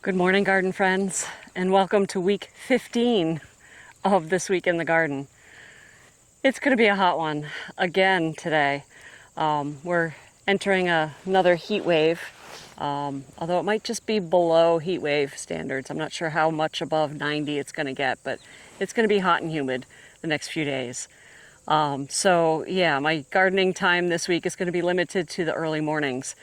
Good morning, garden friends, and welcome to week 15 of This Week in the Garden. It's going to be a hot one again today. We're entering another heat wave, although it might just be below heat wave standards. I'm not sure how much above 90 it's going to get, but it's going to be hot and humid the next few days. So yeah, my gardening time this week is going to be limited to the early mornings.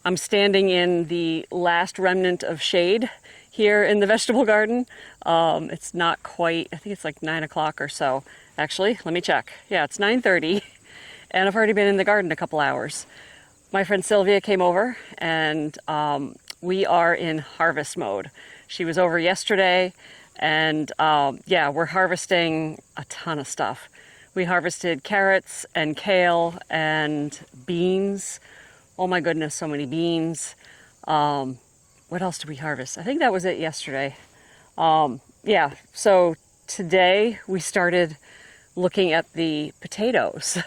I'm standing in the last remnant of shade here in the vegetable garden. It's not quite, I think it's like 9 o'clock or so. Actually, let me check. Yeah, it's 9:30 and I've already been in the garden a couple hours. My friend Sylvia came over and we are in harvest mode. She was over yesterday and yeah, we're harvesting a ton of stuff. We harvested carrots and kale and beans. Oh my goodness, so many beans. What else did we harvest? I think that was it yesterday. Yeah, so today we started looking at the potatoes.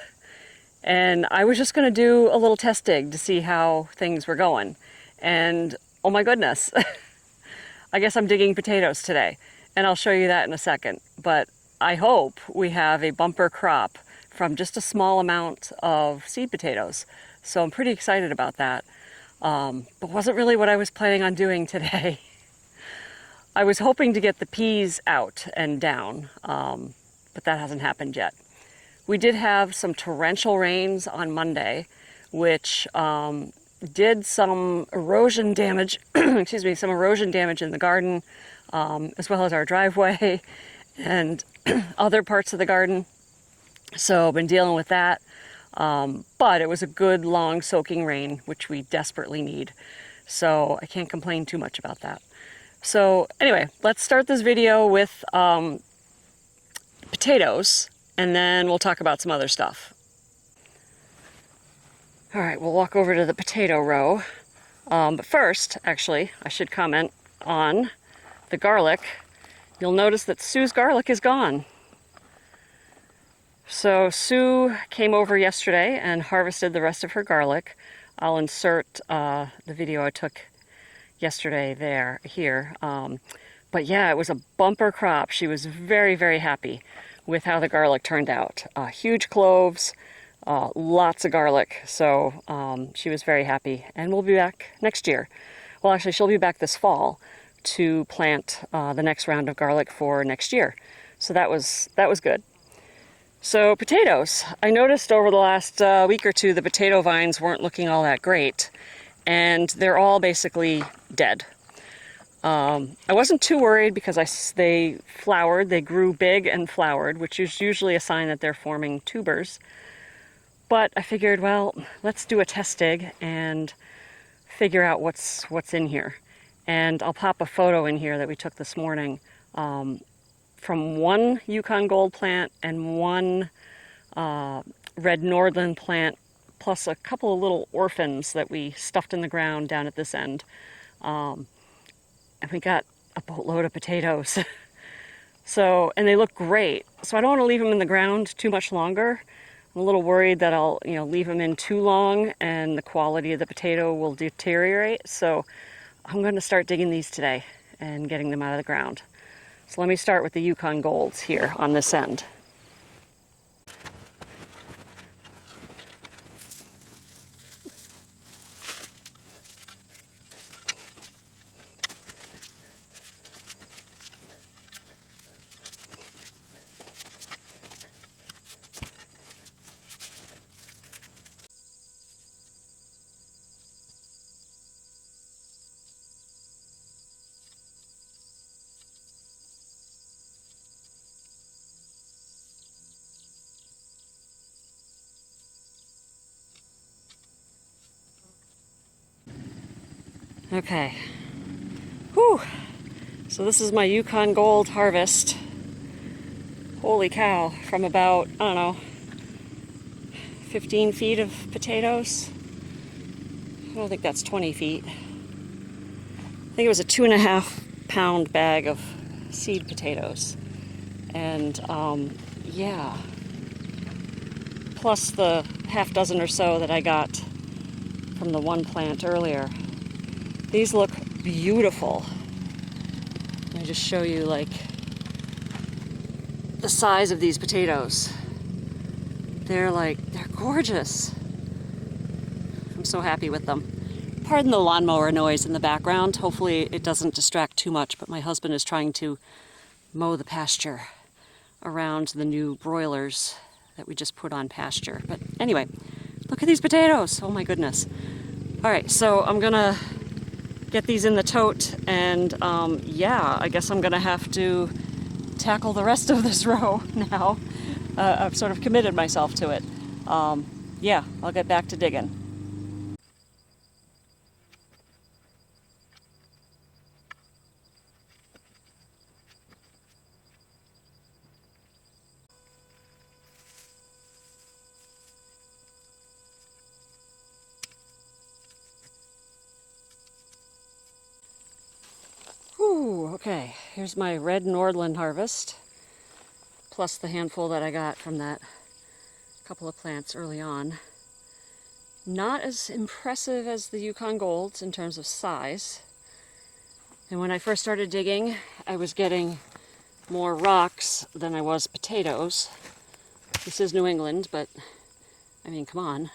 And I was just gonna do a little test dig to see how things were going. And oh my goodness, I guess I'm digging potatoes today. And I'll show you that in a second. But I hope we have a bumper crop from just a small amount of seed potatoes. So I'm pretty excited about that, but wasn't really what I was planning on doing today. I was hoping to get the peas out and down, but that hasn't happened yet. We did have some torrential rains on Monday, which did some erosion damage, excuse me, some erosion damage in the garden, as well as our driveway and other parts of the garden. So I've been dealing with that. But it was a good long soaking rain, which we desperately need. So I can't complain too much about that. So anyway, let's start this video with potatoes, and then we'll talk about some other stuff. All right, we'll walk over to the potato row. But first, actually, I should comment on the garlic. You'll notice that Sue's garlic is gone. So Sue came over yesterday and harvested the rest of her garlic. I'll insert the video I took yesterday here. But yeah, it was a bumper crop. She was very, very happy with how the garlic turned out. Huge cloves, lots of garlic. So she was very happy, and we'll be back next year. Well, actually, she'll be back this fall to plant the next round of garlic for next year. So that was good. So potatoes, I noticed over the last week or two the potato vines weren't looking all that great, and they're all basically dead. I wasn't too worried because they flowered, they grew big and flowered, which is usually a sign that they're forming tubers. But I figured, well, let's do a test dig and figure out what's in here. And I'll pop a photo in here that we took this morning. From one Yukon Gold plant and one red Nordland plant, plus a couple of little orphans that we stuffed in the ground down at this end. And we got a boatload of potatoes. So, and they look great. So I don't want to leave them in the ground too much longer. I'm a little worried that I'll, leave them in too long and the quality of the potato will deteriorate. So I'm going to start digging these today and getting them out of the ground. So let me start with the Yukon Golds here on this end. Okay. Whew. So this is my Yukon Gold harvest. Holy cow, from about, I don't know, 15 feet of potatoes. I don't think that's 20 feet. I think it was a 2.5 pound bag of seed potatoes. And yeah, plus the half dozen or so that I got from the one plant earlier. These look beautiful. I just show you like the size of these potatoes. They're gorgeous. I'm so happy with them. Pardon the lawnmower noise in the background. Hopefully it doesn't distract too much, but my husband is trying to mow the pasture around the new broilers that we just put on pasture. But anyway, look at these potatoes. Oh my goodness. All right, so I'm gonna get these in the tote, and yeah, I guess I'm gonna have to tackle the rest of this row now. I've sort of committed myself to it. Yeah, I'll get back to digging. Whew, okay, here's my red Nordland harvest, plus the handful that I got from that couple of plants early on. Not as impressive as the Yukon Golds in terms of size. And when I first started digging, I was getting more rocks than I was potatoes. This is New England, but I mean, come on.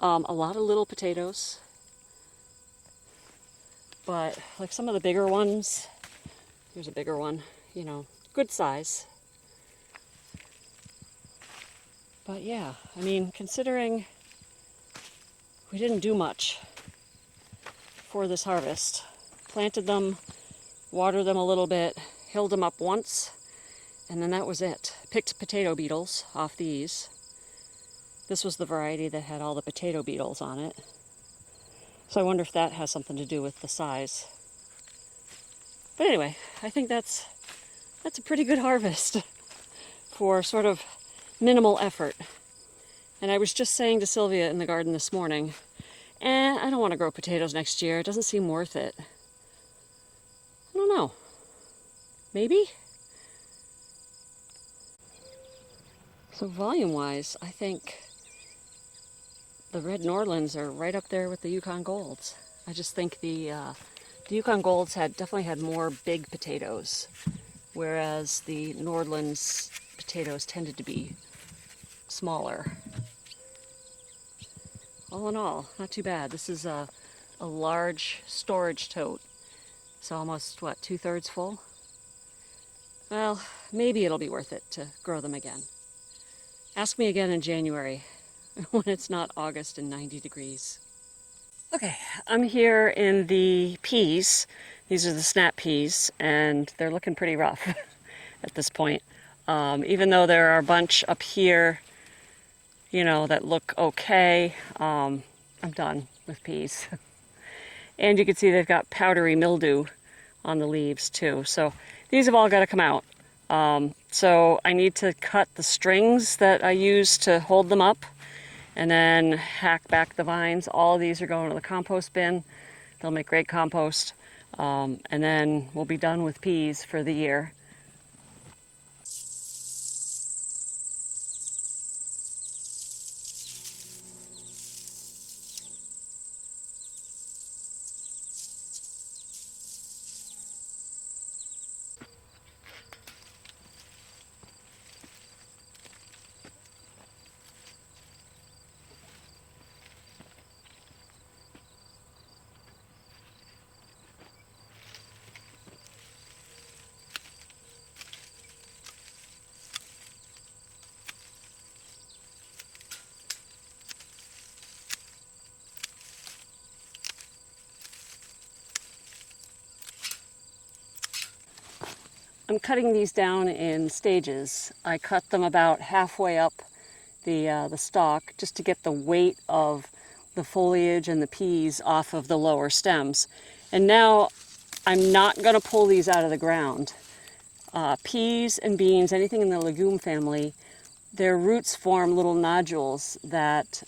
A lot of little potatoes. But like some of the bigger ones, here's a bigger one, you know, good size. But yeah, I mean, considering we didn't do much for this harvest, planted them, watered them a little bit, hilled them up once, and then that was it. Picked potato beetles off these. This was the variety that had all the potato beetles on it. So I wonder if that has something to do with the size. But anyway, I think that's a pretty good harvest for sort of minimal effort. And I was just saying to Sylvia in the garden this morning, I don't want to grow potatoes next year. It doesn't seem worth it. I don't know. Maybe? So volume-wise, I think the red Nordlands are right up there with the Yukon Golds. I just think the Yukon Golds definitely had more big potatoes, whereas the Nordlands potatoes tended to be smaller. All in all, not too bad. This is a large storage tote. So almost, what, 2/3 full? Well, maybe it'll be worth it to grow them again. Ask me again in January when it's not August and 90 degrees. Okay, I'm here in the peas. These are the snap peas, and they're looking pretty rough at this point. Even though there are a bunch up here, you know, that look okay, I'm done with peas. And you can see they've got powdery mildew on the leaves too. So these have all got to come out. So I need to cut the strings that I use to hold them up and then hack back the vines. All of these are going to the compost bin. They'll make great compost. And then we'll be done with peas for the year. I'm cutting these down in stages. I cut them about halfway up the stalk just to get the weight of the foliage and the peas off of the lower stems. And now I'm not going to pull these out of the ground. Peas and beans, anything in the legume family, their roots form little nodules that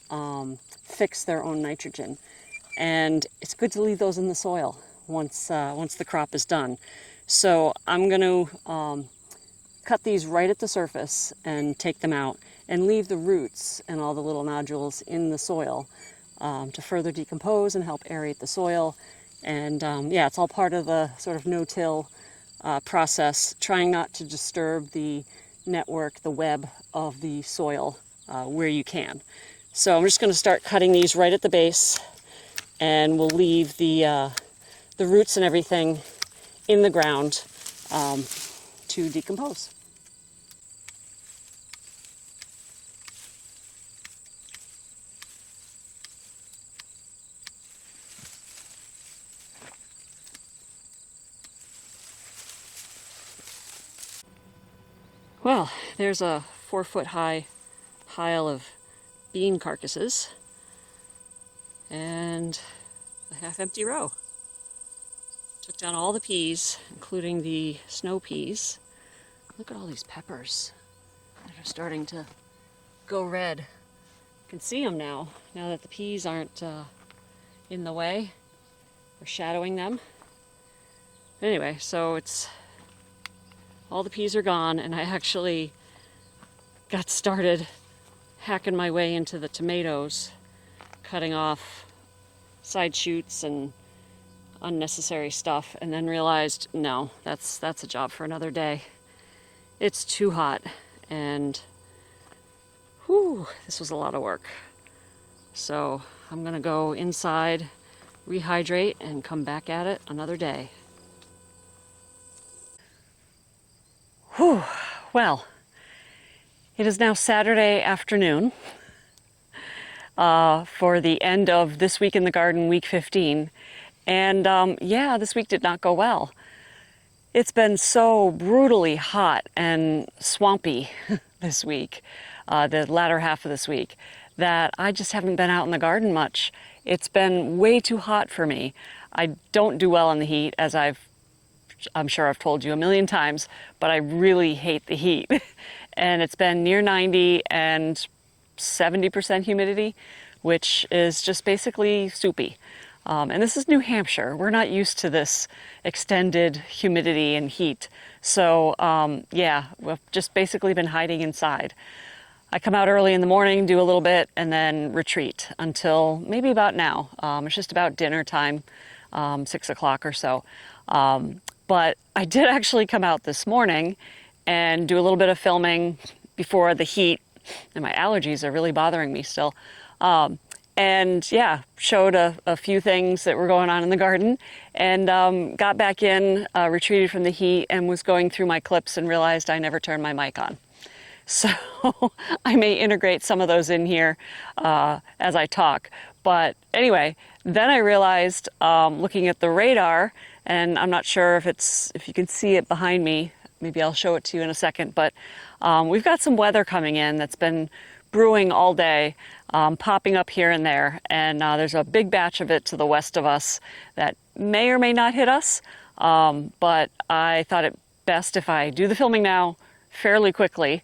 fix their own nitrogen. And it's good to leave those in the soil once the crop is done. So I'm going to cut these right at the surface and take them out and leave the roots and all the little nodules in the soil to further decompose and help aerate the soil. And yeah, it's all part of the sort of no-till process, trying not to disturb the network, the web of the soil where you can. So I'm just going to start cutting these right at the base, and we'll leave the roots and everything in the ground to decompose. Well, there's a 4-foot high pile of bean carcasses and a half-empty row. Took down all the peas, including the snow peas. Look at all these peppers that are starting to go red. You can see them now that the peas aren't in the way or shadowing them. Anyway, so it's all the peas are gone, and I actually got started hacking my way into the tomatoes, cutting off side shoots and unnecessary stuff, and then realized, no, that's a job for another day. It's too hot, and whew, this was a lot of work. So I'm gonna go inside, rehydrate, and come back at it another day. Whew, well, it is now Saturday afternoon for the end of This Week in the Garden, week 15. And yeah, this week did not go well. It's been so brutally hot and swampy this week, the latter half of this week, that I just haven't been out in the garden much. It's been way too hot for me. I don't do well in the heat, as I'm sure I've told you a million times, but I really hate the heat. And it's been near 90 and 70% humidity, which is just basically soupy. And this is New Hampshire. We're not used to this extended humidity and heat. So yeah, we've just basically been hiding inside. I come out early in the morning, do a little bit, and then retreat until maybe about now. It's just about dinner time, 6 o'clock or so. But I did actually come out this morning and do a little bit of filming before the heat, and my allergies are really bothering me still. And yeah, showed a few things that were going on in the garden, and got back in, retreated from the heat, and was going through my clips and realized I never turned my mic on. So I may integrate some of those in here as I talk. But anyway, then I realized, looking at the radar, and I'm not sure if you can see it behind me, maybe I'll show it to you in a second, but we've got some weather coming in that's been brewing all day, popping up here and there, and there's a big batch of it to the west of us that may or may not hit us, but I thought it best if I do the filming now fairly quickly,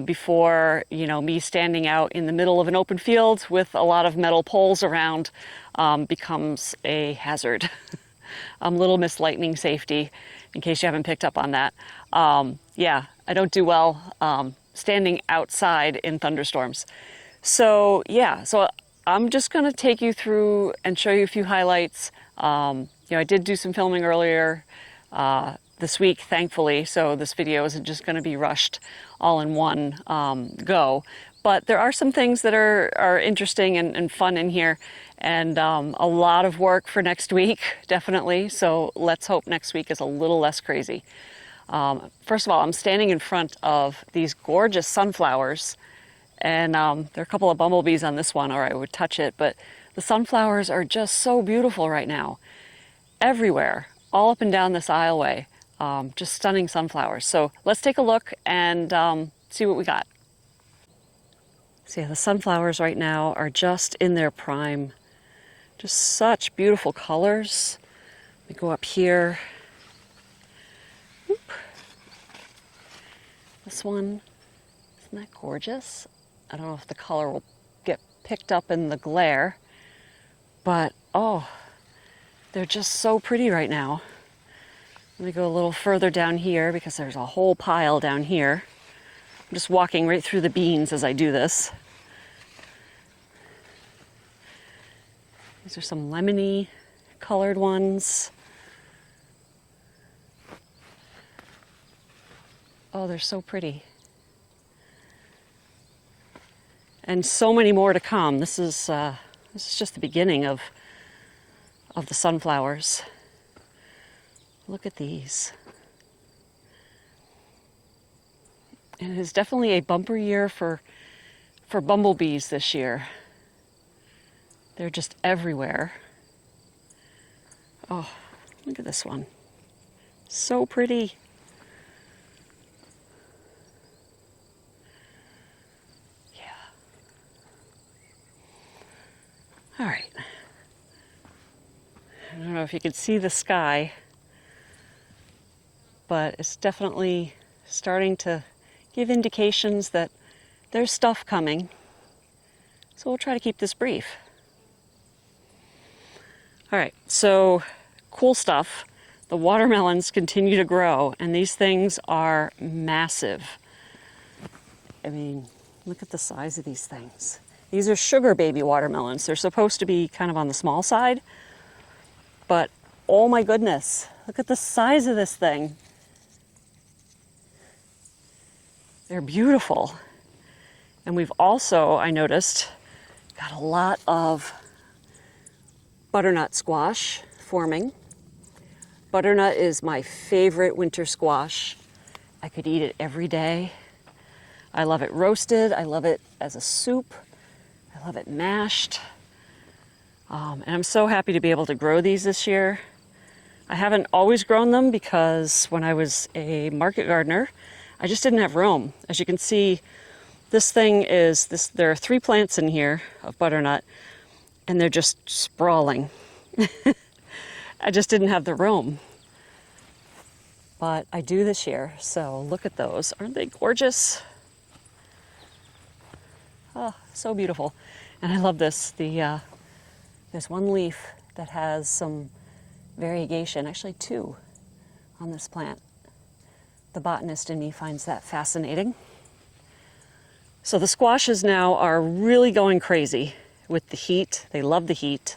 before me standing out in the middle of an open field with a lot of metal poles around becomes a hazard. Little Miss Lightning safety, in case you haven't picked up on that. Yeah, I don't do well standing outside in thunderstorms. So yeah, so I'm just going to take you through and show you a few highlights. I did do some filming earlier this week, thankfully, so this video isn't just going to be rushed all in one go. But there are some things that are interesting and fun in here, and a lot of work for next week, definitely. So let's hope next week is a little less crazy. First of all, I'm standing in front of these gorgeous sunflowers, and there are a couple of bumblebees on this one, or I would touch it, but the sunflowers are just so beautiful right now. Everywhere, all up and down this aisleway, just stunning sunflowers. So let's take a look and see what we got. So yeah, the sunflowers right now are just in their prime. Just such beautiful colors. We go up here. Oop. This one, isn't that gorgeous? I don't know if the color will get picked up in the glare, but oh, they're just so pretty right now. Let me go a little further down here because there's a whole pile down here. I'm just walking right through the beans as I do this. These are some lemony colored ones. Oh, they're so pretty. And so many more to come. This is just the beginning of the sunflowers. Look at these. And it is definitely a bumper year for bumblebees this year. They're just everywhere. Oh, look at this one. So pretty. Yeah. All right. I don't know if you can see the sky, but it's definitely starting to give indications that there's stuff coming. So we'll try to keep this brief. All right, so cool stuff. The watermelons continue to grow, and these things are massive. I mean, look at the size of these things. These are sugar baby watermelons. They're supposed to be kind of on the small side, but oh my goodness, look at the size of this thing. They're beautiful. And we've also, I noticed, got a lot of butternut squash forming. Butternut is my favorite winter squash. I could eat it every day. I love it roasted. I love it as a soup. I love it mashed. And I'm so happy to be able to grow these this year. I haven't always grown them because when I was a market gardener, I just didn't have room. As you can see, there are 3 plants in here of butternut, and they're just sprawling. I just didn't have the room. But I do this year, so look at those. Aren't they gorgeous? Oh, so beautiful. And I love this. There's one leaf that has some variegation, actually 2 on this plant. The botanist in me finds that fascinating. So the squashes now are really going crazy with the heat. They love the heat.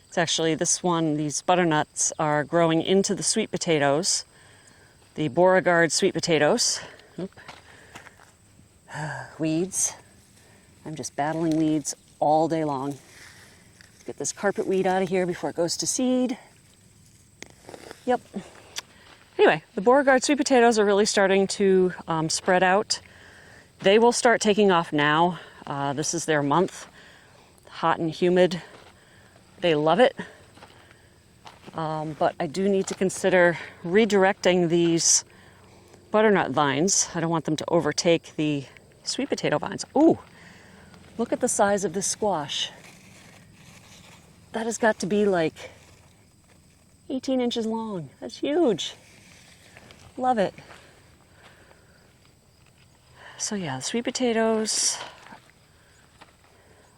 It's actually these butternuts are growing into the sweet potatoes, the Beauregard sweet potatoes. Weeds. I'm just battling weeds all day long. Get this carpet weed out of here before it goes to seed. Yep. Anyway, the Beauregard sweet potatoes are really starting to spread out. They will start taking off now. This is their month. Hot and humid. They love it. But I do need to consider redirecting these butternut vines. I don't want them to overtake the sweet potato vines. Ooh, look at the size of this squash. That has got to be like 18 inches long. That's huge. Love it. So yeah, the sweet potatoes.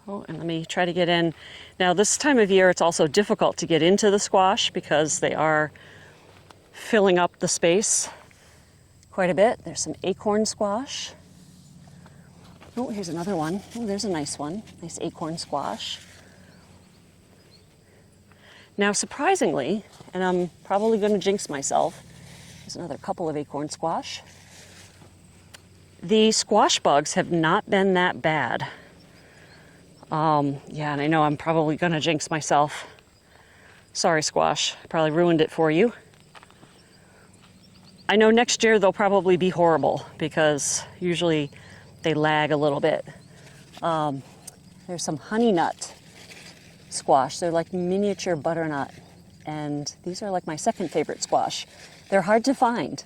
Oh, and let me try to get in. Now this time of year, it's also difficult to get into the squash because they are filling up the space quite a bit. There's some acorn squash. Oh, here's another one. Oh, there's a nice one. Nice acorn squash. Now, surprisingly, and I'm probably going to jinx myself, there's another couple of acorn squash. The squash bugs have not been that bad. Yeah, and I know I'm probably going to jinx myself. Sorry, squash. I probably ruined it for you. I know next year they'll probably be horrible because usually they lag a little bit. There's some honey nut squash. They're like miniature butternut. And these are like my second favorite squash. They're hard to find.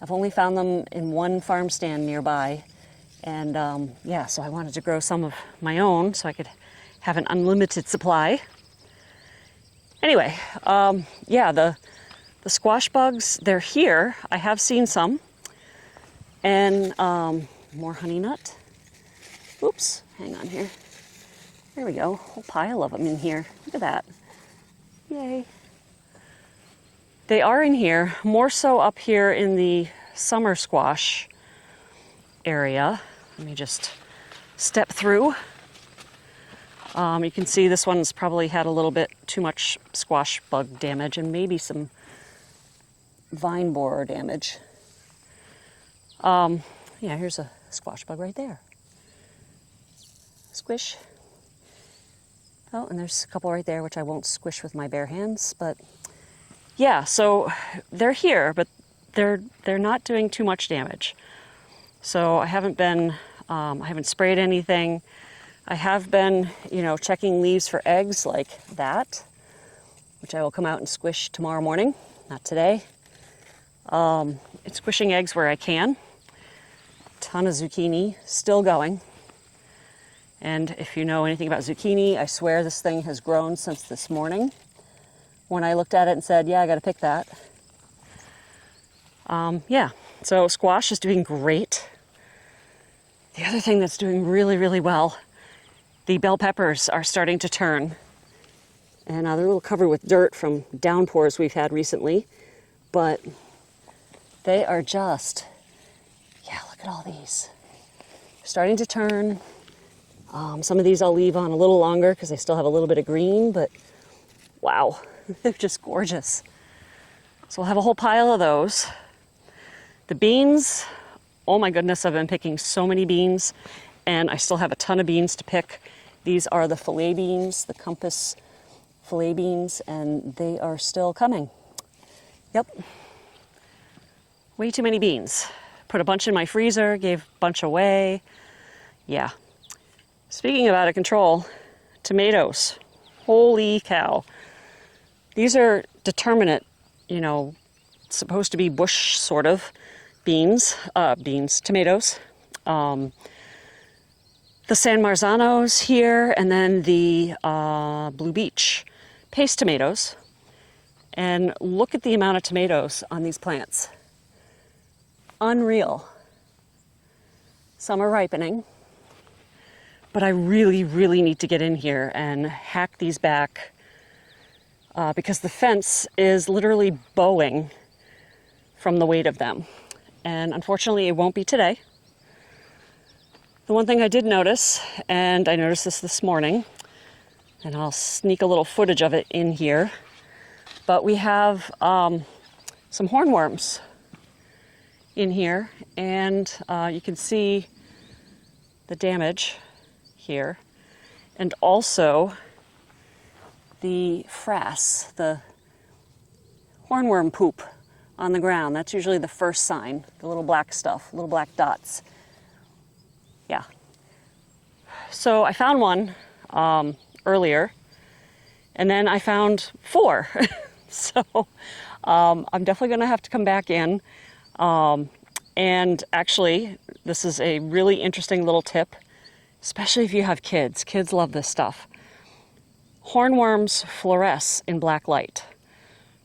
I've only found them in one farm stand nearby. And yeah, so I wanted to grow some of my own so I could have an unlimited supply. Anyway, yeah, the squash bugs, they're here. I have seen some. And more honey nut. Oops, hang on here. There we go, a whole pile of them in here. Look at that. Yay. They are in here, more so up here in the summer squash area. Let me just step through. You can see this one's probably had a little bit too much squash bug damage and maybe some vine borer damage. Yeah, here's a squash bug right there. Squish. Oh, and there's a couple right there, which I won't squish with my bare hands, but yeah, so they're here, but they're not doing too much damage. So I haven't sprayed anything. I have been, checking leaves for eggs like that, which I will come out and squish tomorrow morning, not today. It's squishing eggs where I can. Ton of zucchini still going. And if you know anything about zucchini, I swear this thing has grown since this morning when I looked at it and said, yeah, I got to pick that. Yeah, so squash is doing great. The other thing that's doing really, really well, the bell peppers are starting to turn. And they're a little covered with dirt from downpours we've had recently, but they are just, yeah, look at all these. Starting to turn. Some of these I'll leave on a little longer because they still have a little bit of green, but wow, they're just gorgeous. So we'll have a whole pile of those. The beans, oh my goodness, I've been picking so many beans, and I still have a ton of beans to pick. These are the filet beans, the Compass filet beans, and they are still coming. Yep. Way too many beans. Put a bunch in my freezer, gave a bunch away. Yeah. Speaking of out of control, tomatoes. Holy cow. These are determinate, supposed to be bush sort of tomatoes. The San Marzanos here, and then the Blue Beach paste tomatoes. And look at the amount of tomatoes on these plants. Unreal. Some are ripening. But I really, really need to get in here and hack these back because the fence is literally bowing from the weight of them. And unfortunately, it won't be today. The one thing I did notice, and I noticed this morning, and I'll sneak a little footage of it in here, but we have some hornworms in here, and you can see the damage here, and also the frass, the hornworm poop on the ground. That's usually the first sign, the little black stuff, little black dots. Yeah. So I found one earlier, and then I found 4. So I'm definitely going to have to come back in. And actually, this is a really interesting little tip, especially if you have kids. Kids love this stuff. Hornworms fluoresce in black light.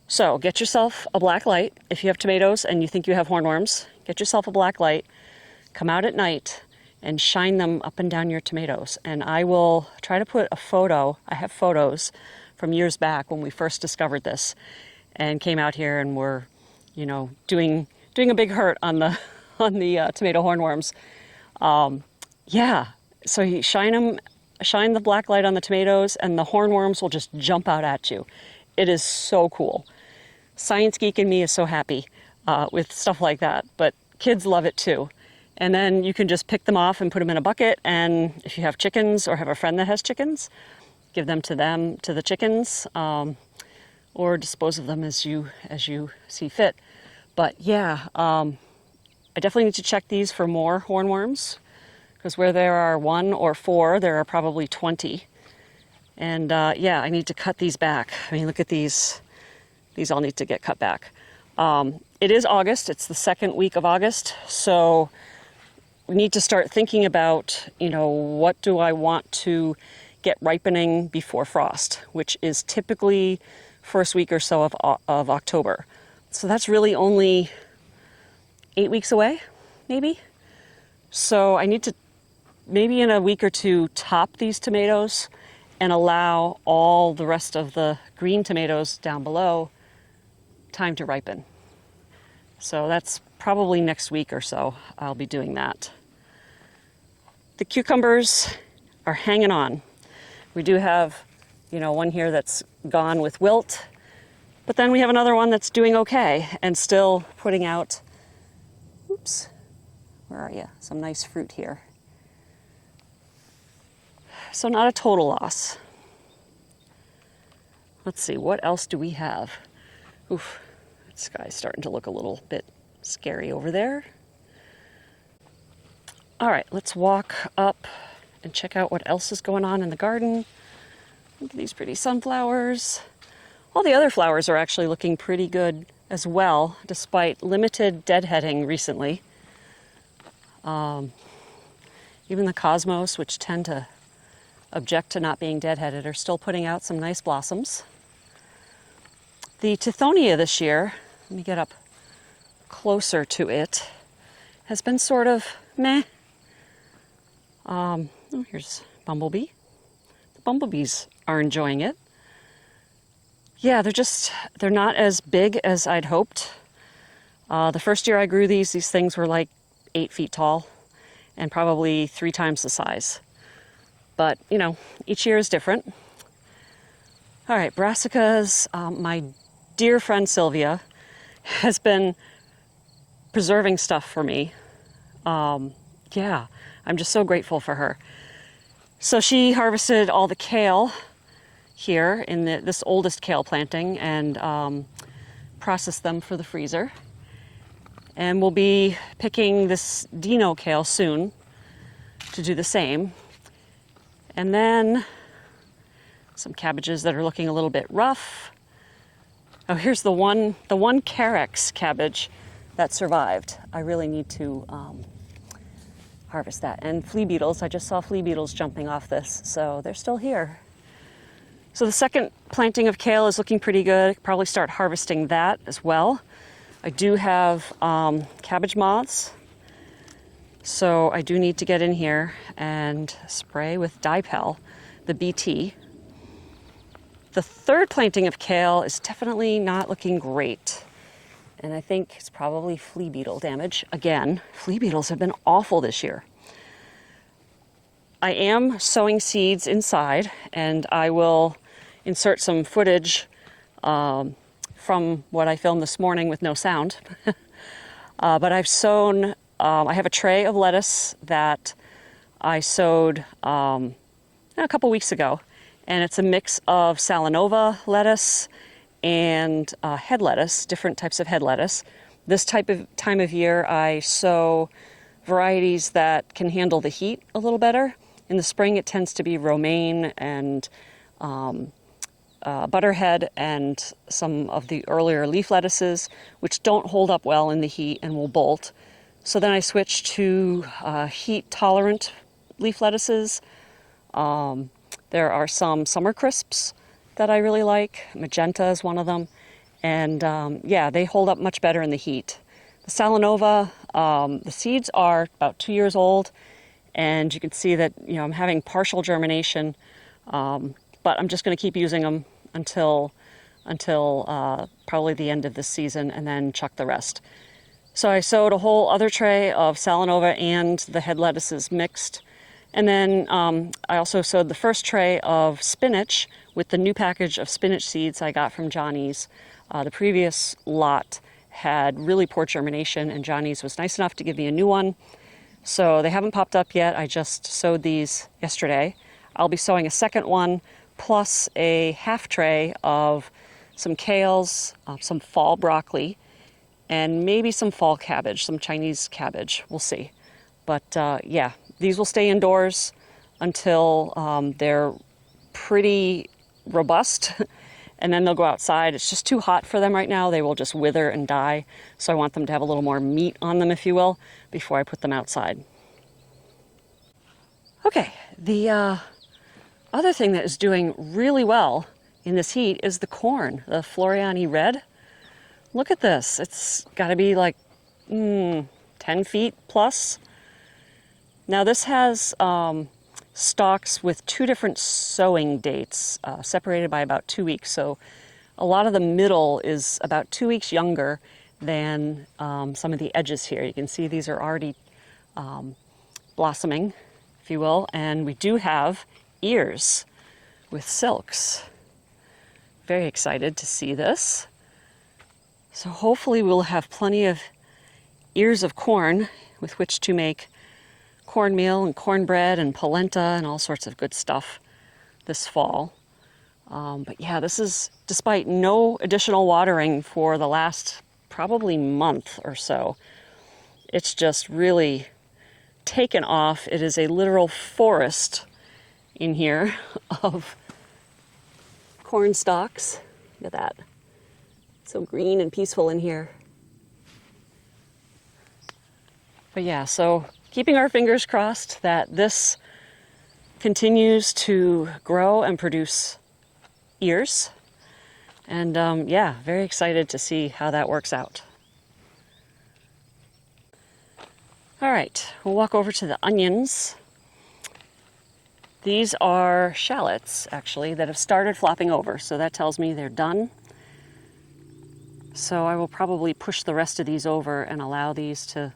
So get yourself a black light. If you have tomatoes and you think you have hornworms, get yourself a black light, come out at night and shine them up and down your tomatoes. And I will try to put a photo. I have photos from years back when we first discovered this and came out here and were, doing a big hurt on the tomato hornworms. Yeah. So you shine the black light on the tomatoes, and the hornworms will just jump out at you. It is so cool. Science geek in me is so happy with stuff like that, but kids love it too. And then you can just pick them off and put them in a bucket, and if you have chickens or have a friend that has chickens, give them to the chickens, or dispose of them as you see fit. But yeah, I definitely need to check these for more hornworms, because where there are 1 or 4, there are probably 20. And yeah, I need to cut these back. I mean, look at these. These all need to get cut back. It is August. It's the second week of August. So we need to start thinking about, what do I want to get ripening before frost, which is typically first week or so of October. So that's really only 8 weeks away, maybe. So I need to, maybe in a week or 2, top these tomatoes and allow all the rest of the green tomatoes down below time to ripen. So that's probably next week or so I'll be doing that. The cucumbers are hanging on. We do have, one here that's gone with wilt, but then we have another one that's doing okay and still putting out, oops, Where are you? Some nice fruit here. So not a total loss. Let's see, what else do we have? Oof, that sky's starting to look a little bit scary over there. All right, let's walk up and check out what else is going on in the garden. Look at these pretty sunflowers. All the other flowers are actually looking pretty good as well, despite limited deadheading recently. Even the cosmos, which tend to object to not being deadheaded, are still putting out some nice blossoms. The Tithonia this year, let me get up closer to it, has been sort of meh. Oh, here's Bumblebee. The bumblebees are enjoying it. Yeah, they're not as big as I'd hoped. The first year I grew these things were like 8 feet tall and probably 3 times the size. But, you know, each year is different. All right, brassicas. My dear friend Sylvia has been preserving stuff for me. Yeah, I'm just so grateful for her. So she harvested all the kale here in this oldest kale planting and processed them for the freezer. And we'll be picking this Dino kale soon to do the same. And then some cabbages that are looking a little bit rough. Oh, here's the one Carex cabbage that survived. I really need to harvest that. And flea beetles, I just saw flea beetles jumping off this, so they're still here. So the second planting of kale is looking pretty good. Probably start harvesting that as well. I do have cabbage moths, so I do need to get in here and spray with Dipel, the BT. The third planting of kale is definitely not looking great. And I think it's probably flea beetle damage. Again, flea beetles have been awful this year. I am sowing seeds inside, and I will insert some footage from what I filmed this morning with no sound. But I've sown, I have a tray of lettuce that I sowed a couple weeks ago. And it's a mix of Salanova lettuce and head lettuce, different types of head lettuce. This time of year, I sow varieties that can handle the heat a little better. In the spring, it tends to be romaine and butterhead and some of the earlier leaf lettuces, which don't hold up well in the heat and will bolt. So then I switch to heat-tolerant leaf lettuces. There are some summer crisps that I really like. Magenta is one of them. And yeah, they hold up much better in the heat. The Salanova, the seeds are about 2 years old, and you can see that, you know, I'm having partial germination, but I'm just going to keep using them until probably the end of this season, and then chuck the rest. So I sowed a whole other tray of Salanova and the head lettuces mixed. And then I also sowed the first tray of spinach with the new package of spinach seeds I got from Johnny's. The previous lot had really poor germination, and Johnny's was nice enough to give me a new one. So they haven't popped up yet. I just sowed these yesterday. I'll be sowing a second one, plus a half tray of some kales, some fall broccoli, and maybe some fall cabbage, some Chinese cabbage. We'll see. But yeah, these will stay indoors until they're pretty robust, and then they'll go outside. It's just too hot for them right now. They will just wither and die. So I want them to have a little more meat on them, if you will, before I put them outside. Okay, the other thing that is doing really well in this heat is the corn, the Floriani Red. Look at this. It's got to be like 10 feet plus. Now this has stalks with 2 different sowing dates, separated by about 2 weeks. So a lot of the middle is about 2 weeks younger than some of the edges here. You can see these are already blossoming, if you will. And we do have ears with silks. Very excited to see this. So hopefully we'll have plenty of ears of corn with which to make cornmeal and cornbread and polenta and all sorts of good stuff this fall. But yeah, this is despite no additional watering for the last probably month or so. It's just really taken off. It is a literal forest in here of corn stalks. Look at that. It's so green and peaceful in here. But yeah, so keeping our fingers crossed that this continues to grow and produce ears. And yeah, very excited to see how that works out. All right, we'll walk over to the onions. These are shallots, actually, that have started flopping over, so that tells me they're done. So I will probably push the rest of these over and allow these to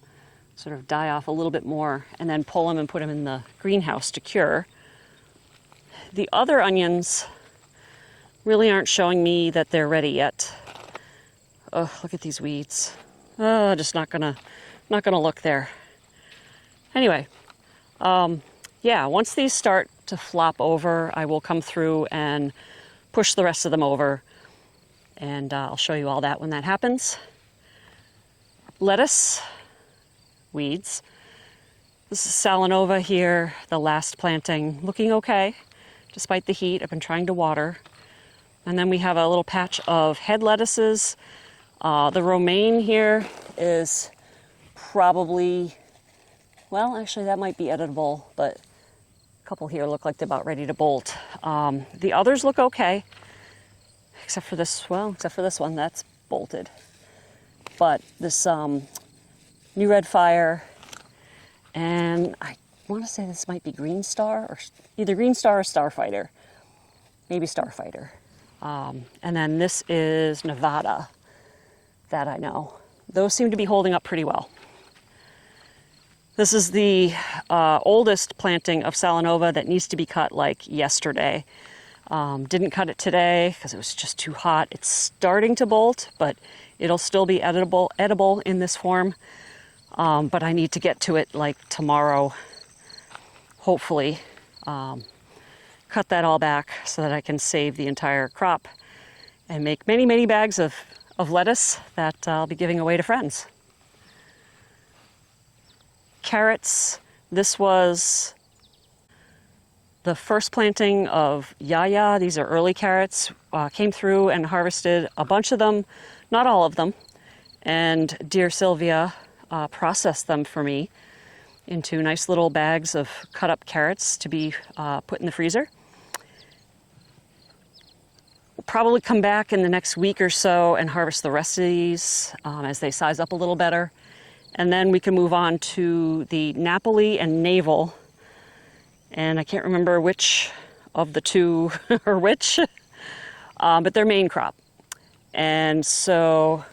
sort of die off a little bit more, and then pull them and put them in the greenhouse to cure. The other onions really aren't showing me that they're ready yet. Oh, look at these weeds. Oh, just not gonna look there. Anyway, yeah, once these start to flop over, I will come through and push the rest of them over, and I'll show you all that when that happens. Lettuce, weeds. This is Salanova here, the last planting, looking okay, despite the heat. I've been trying to water. And then we have a little patch of head lettuces. The romaine here is probably, well, actually that might be editable, but a couple here look like they're about ready to bolt. The others look okay, except for this one that's bolted. But this New Red Fire, and I want to say this might be Green Star, or either Green Star or Starfighter, maybe Starfighter. And then this is Nevada, that I know. Those seem to be holding up pretty well. This is the oldest planting of Salanova that needs to be cut like yesterday. Didn't cut it today because it was just too hot. It's starting to bolt, but it'll still be edible in this form. But I need to get to it like tomorrow, hopefully. Cut that all back so that I can save the entire crop and make many, many bags of lettuce that I'll be giving away to friends. Carrots, this was the first planting of Yaya. These are early carrots. Came through and harvested a bunch of them, not all of them, and dear Sylvia processed them for me into nice little bags of cut up carrots to be put in the freezer. We'll probably come back in the next week or so and harvest the rest of these as they size up a little better. And then we can move on to the Napoli and Navel. And I can't remember which of the two are which, but they're main crop. And so,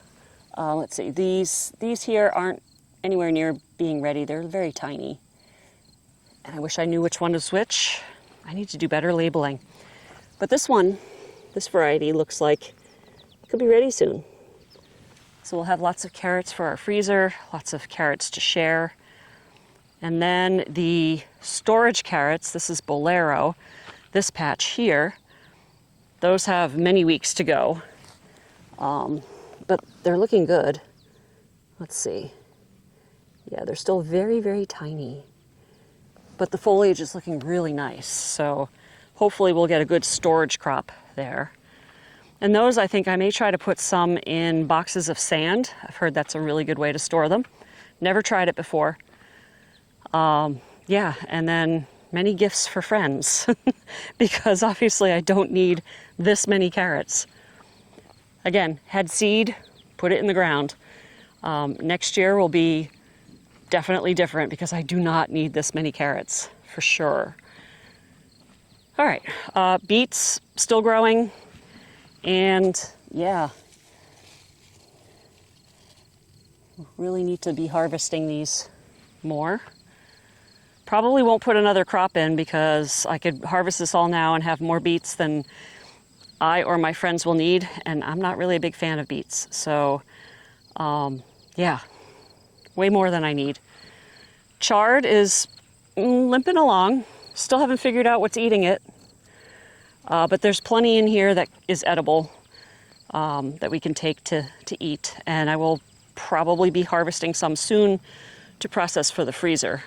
let's see, these here aren't anywhere near being ready. They're very tiny. And I wish I knew which one was which. I need to do better labeling. But this one, this variety looks like it could be ready soon. So we'll have lots of carrots for our freezer, lots of carrots to share. And then the storage carrots, this is Bolero, this patch here, those have many weeks to go. But they're looking good. Let's see. Yeah, they're still very, very tiny. But the foliage is looking really nice. So hopefully we'll get a good storage crop there. And those, I think I may try to put some in boxes of sand. I've heard that's a really good way to store them. Never tried it before. Yeah, and then many gifts for friends because obviously I don't need this many carrots. Again, head seed, put it in the ground. Next year will be definitely different because I do not need this many carrots for sure. All right, beets still growing, and yeah, really need to be harvesting these more. Probably won't put another crop in because I could harvest this all now and have more beets than I or my friends will need, and I'm not really a big fan of beets. So, yeah, way more than I need. chard is limping along. Still haven't figured out what's eating it, but there's plenty in here that is edible that we can take to eat, and I will probably be harvesting some soon to process for the freezer.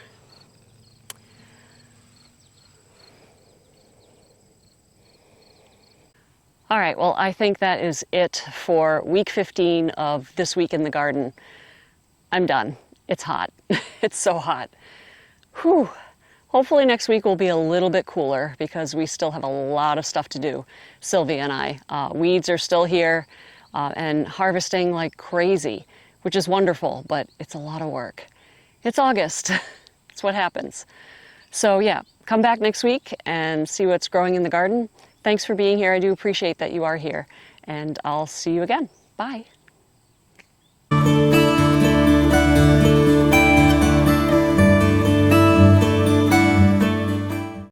All right, well, I think that is it for week 15 of This Week in the Garden. I'm done. It's hot. It's so hot. Whew. Hopefully next week will be a little bit cooler because we still have a lot of stuff to do, Sylvia and I. Weeds are still here and harvesting like crazy, which is wonderful, but it's a lot of work. It's August. It's what happens. So yeah, come back next week and see what's growing in the garden. Thanks for being here. I do appreciate that you are here, and I'll see you again. Bye.